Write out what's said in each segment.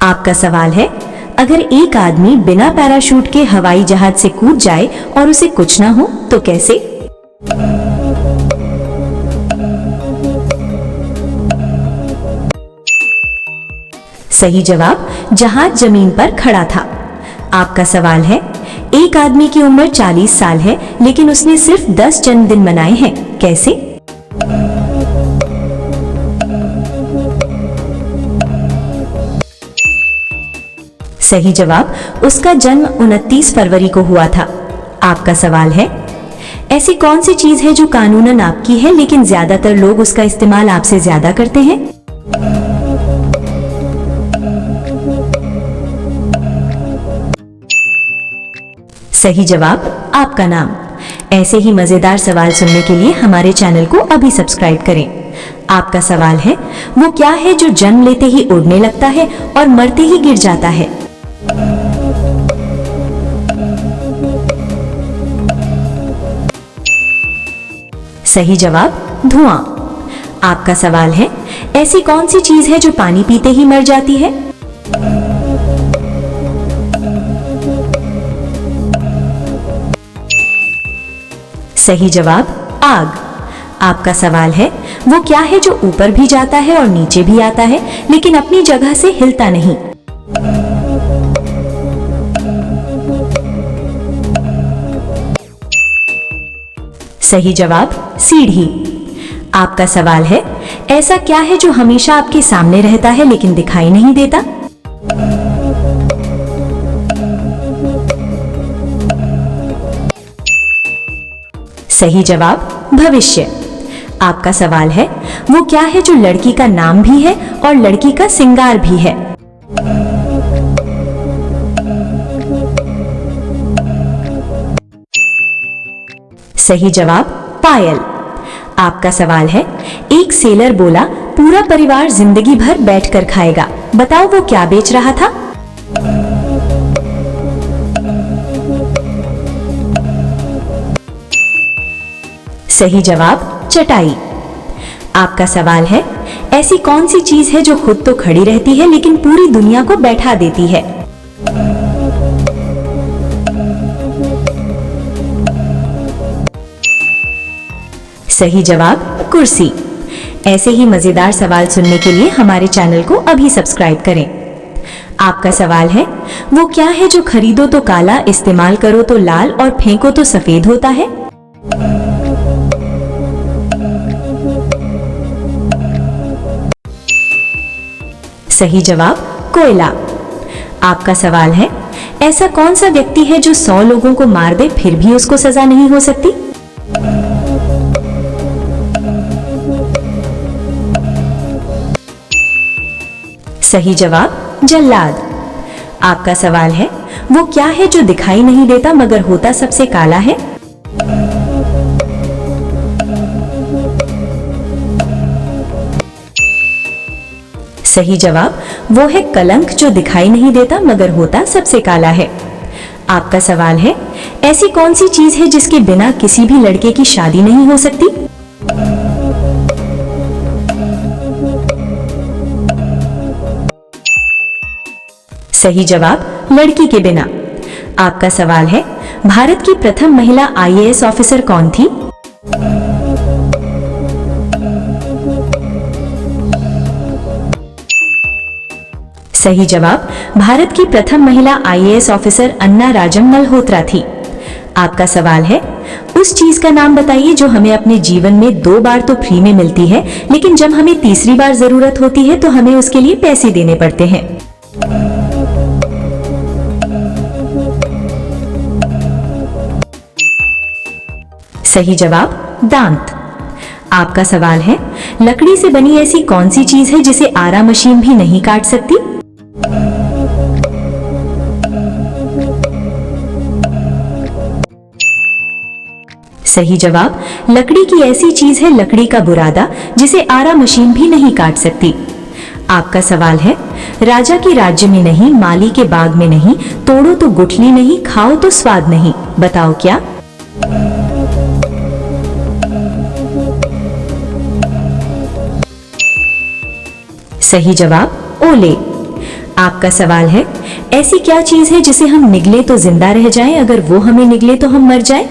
आपका सवाल है, अगर एक आदमी बिना पैराशूट के हवाई जहाज से कूद जाए और उसे कुछ ना हो तो कैसे? सही जवाब, जहाज जमीन पर खड़ा था। आपका सवाल है, एक आदमी की उम्र 40 साल है लेकिन उसने सिर्फ 10 जन्मदिन मनाए हैं, कैसे? सही जवाब, उसका जन्म 29 फरवरी को हुआ था। आपका सवाल है, ऐसी कौन सी चीज है जो कानूनन आपकी है लेकिन ज्यादातर लोग उसका इस्तेमाल आपसे ज्यादा करते हैं? सही जवाब, आपका नाम। ऐसे ही मजेदार सवाल सुनने के लिए हमारे चैनल को अभी सब्सक्राइब करें। आपका सवाल है, वो क्या है जो जन्म लेते ही उड़ने लगता है और मरते ही गिर जाता है? सही जवाब, धुआं। आपका सवाल है, ऐसी कौन सी चीज है जो पानी पीते ही मर जाती है? सही जवाब, आग। आपका सवाल है, वो क्या है जो ऊपर भी जाता है और नीचे भी आता है लेकिन अपनी जगह से हिलता नहीं? सही जवाब, सीढ़ी। आपका सवाल है, ऐसा क्या है जो हमेशा आपके सामने रहता है लेकिन दिखाई नहीं देता? सही जवाब, भविष्य। आपका सवाल है, वो क्या है जो लड़की का नाम भी है और लड़की का सिंगार भी है? सही जवाब, पायल। आपका सवाल है, एक सेलर बोला पूरा परिवार जिंदगी भर बैठकर खाएगा, बताओ वो क्या बेच रहा था? सही जवाब, चटाई। आपका सवाल है, ऐसी कौन सी चीज है जो खुद तो खड़ी रहती है लेकिन पूरी दुनिया को बैठा देती है? सही जवाब, कुर्सी। ऐसे ही मजेदार सवाल सुनने के लिए हमारे चैनल को अभी सब्सक्राइब करें। आपका सवाल है, वो क्या है जो खरीदो तो काला, इस्तेमाल करो तो लाल और फेंको तो सफेद होता है? सही जवाब, कोयला। आपका सवाल है, ऐसा कौन सा व्यक्ति है जो 100 लोगों को मार दे फिर भी उसको सजा नहीं हो सकती? सही जवाब, जल्लाद। आपका सवाल है, वो क्या है जो दिखाई नहीं देता मगर होता सबसे काला है? सही जवाब, वो है कलंक जो दिखाई नहीं देता मगर होता सबसे काला है। आपका सवाल है, ऐसी कौन सी चीज है जिसके बिना किसी भी लड़के की शादी नहीं हो सकती? सही जवाब, लड़की के बिना। आपका सवाल है, भारत की प्रथम महिला आईएएस ऑफिसर कौन थी? सही जवाब, भारत की प्रथम महिला आईएएस ऑफिसर अन्ना राजम मल्होत्रा थी। आपका सवाल है, उस चीज का नाम बताइए जो हमें अपने जीवन में 2 बार तो फ्री में मिलती है लेकिन जब हमें तीसरी बार जरूरत होती है तो हमें उसके लिए पैसे देने पड़ते हैं। सही जवाब, दांत। आपका सवाल है, लकड़ी से बनी ऐसी कौन सी चीज है जिसे आरा मशीन भी नहीं काट सकती? सही जवाब, लकड़ी की ऐसी चीज है लकड़ी का बुरादा जिसे आरा मशीन भी नहीं काट सकती। आपका सवाल है, राजा के राज्य में नहीं, माली के बाग में नहीं, तोड़ो तो गुठली नहीं, खाओ तो स्वाद नहीं, बताओ क्या? सही जवाब, ओले। आपका सवाल है, ऐसी क्या चीज है जिसे हम निगले तो जिंदा रह जाएं, अगर वो हमें निगले तो हम मर जाएं?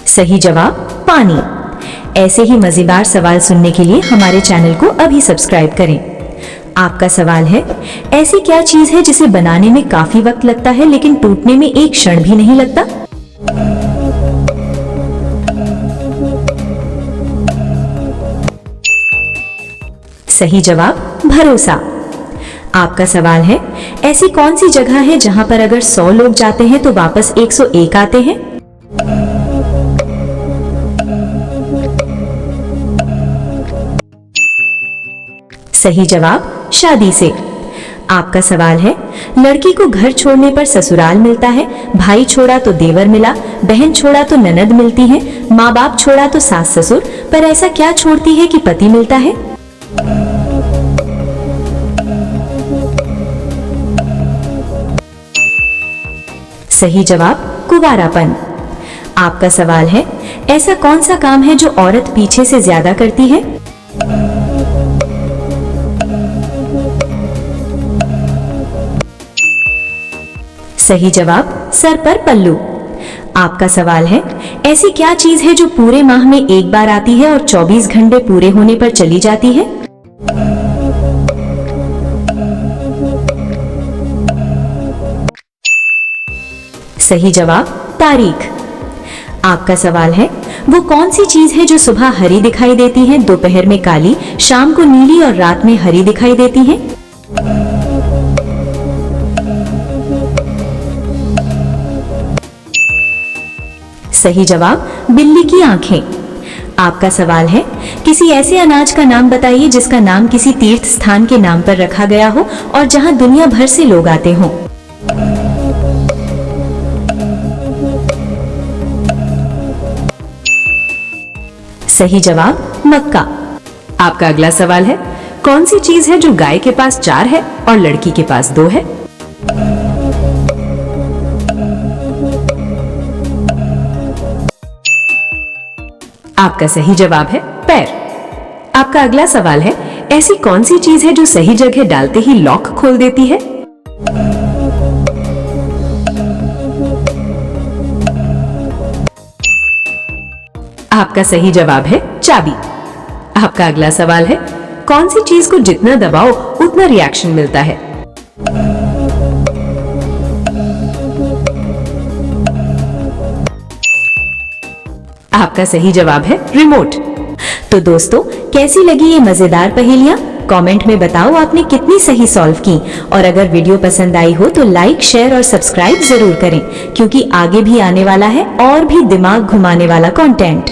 सही जवाब पानी। ऐसे ही मजेदार सवाल सुनने के लिए हमारे चैनल को अभी सब्सक्राइब करें। आपका सवाल है, ऐसी क्या चीज है जिसे बनाने में काफी वक्त लगता है लेकिन टूटने में एक क्षण भी नहीं लगता? सही जवाब भरोसा। आपका सवाल है, ऐसी कौन सी जगह है जहां पर अगर 100 लोग जाते हैं तो वापस 101 आते हैं? सही जवाब शादी से। आपका सवाल है, लड़की को घर छोड़ने पर ससुराल मिलता है, भाई छोड़ा तो देवर मिला, बहन छोड़ा तो ननद मिलती है, माँ बाप छोड़ा तो सास ससुर, पर ऐसा क्या छोड़ती है कि पति मिलता है? सही जवाब कुंवारापन। आपका सवाल है, ऐसा कौन सा काम है जो औरत पीछे से ज्यादा करती है? सही जवाब सर पर पल्लू। आपका सवाल है, ऐसी क्या चीज है जो पूरे माह में एक बार आती है और 24 घंटे पूरे होने पर चली जाती है? सही जवाब तारीख। आपका सवाल है, वो कौन सी चीज है जो सुबह हरी दिखाई देती है, दोपहर में काली, शाम को नीली और रात में हरी दिखाई देती है? सही जवाब बिल्ली की आंखें। आपका सवाल है, किसी ऐसे अनाज का नाम बताइए जिसका नाम किसी तीर्थ स्थान के नाम पर रखा गया हो और जहां दुनिया भर से लोग आते हों। सही जवाब मक्का। आपका अगला सवाल है, कौन सी चीज है जो गाय के पास 4 है और लड़की के पास 2 है? आपका सही जवाब है पैर। आपका अगला सवाल है, ऐसी कौन सी चीज है जो सही जगह डालते ही लॉक खोल देती है? आपका सही जवाब है चाबी। आपका अगला सवाल है, कौन सी चीज को जितना दबाओ उतना रिएक्शन मिलता है? आपका सही जवाब है रिमोट। तो दोस्तों, कैसी लगी ये मजेदार पहेलियां? कमेंट में बताओ आपने कितनी सही सॉल्व की। और अगर वीडियो पसंद आई हो तो लाइक, शेयर और सब्सक्राइब जरूर करें, क्योंकि आगे भी आने वाला है और भी दिमाग घुमाने वाला कंटेंट।